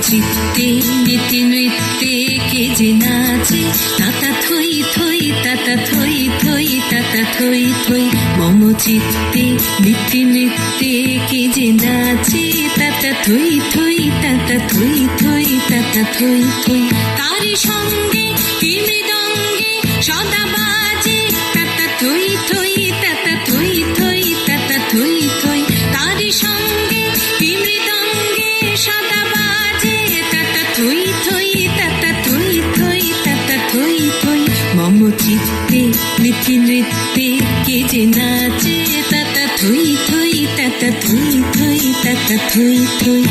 চিত্তে নীতি নৃত্যে কে যে নাচে, তাতা থই থই তাতা থই থই তাতা থই থই। মম চিত্তে নীতি নৃত্যে কে যে নাচে, তাতা থই থই তাতা থই থই তাতা থই থই। তারি সঙ্গে কি মৃদঙ্গে সদা বাজে, তাতা থই থই তাতা থই থই তাতা থই থই। তারি সঙ্গে কি মৃদঙ্গে সদা বাজে, তাতা থই থই তাতা থই থই তাতা থই থই। মম চিত্তে নীতি নৃত্যে কে যে নাচে, তাতা থই থই তাতা থই থই তাতা থই থই।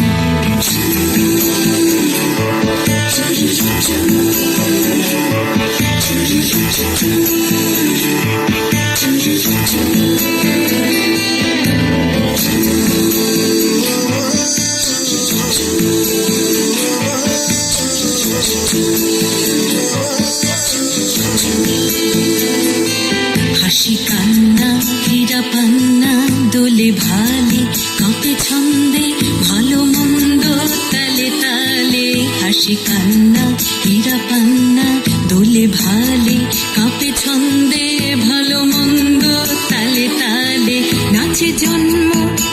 হাসি কান্না হীরা পান্না দোলে ভালে, কাঁপে ছন্দে ভালো মন্দ তালে তালে। হাসি কান্না হীরা পান্না দোলে ভালে, কাঁপে ছন্দে ভালো মন্দ তালে তালে। নাচে জন্ম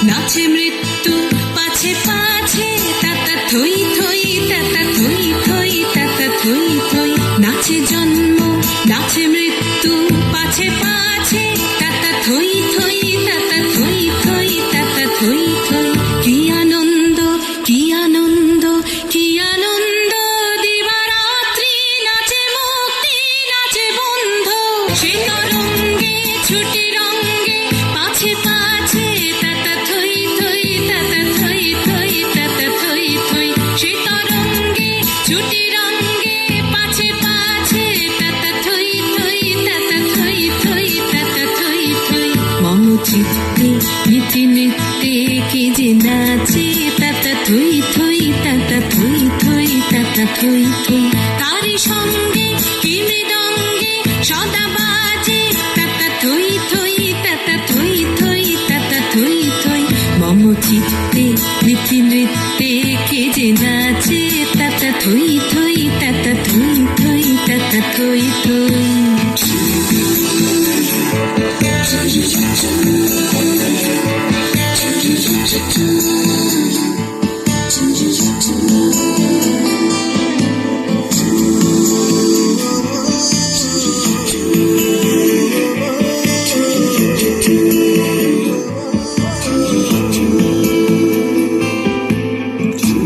নাচে মৃত্যু পাছে পাছে, তাতা থই থই তাতা থই থই তাতা থই থই। নাচে জন্ম নাচে মৃত্যু পাছে পাছে, তাতা থই থই তাতা থই থই তাতা থই থই। কি আনন্দ কি আনন্দ কি আনন্দ, দিবারাত্রি নাচে মুক্তি নাচে বন্ধ। সে তরঙ্গে ছুটি রঙ্গে পাছে পাছে, তাতা থই থই তাতা থই থই তাতা থই থই। সে তরঙ্গে ছুটি রঙ্গে পাছে পাছে, তাতা থই থই তাতা থই থই তাতা থই থই। মম চিত্তে নীতি নৃত্যে কে যে নাচে, তাতা থই থই তাতা থই থই তাতা থই থই। তারি সঙ্গে কি মৃদঙ্গে সদা বাজে, তাতা থই থই তাতা থই থই তাতা থই থই। মম চিত্তে নীতি নৃত্যে কে যে নাচে, তাতা থই থই তাতা থই থই তাতা থই থই। Thank you.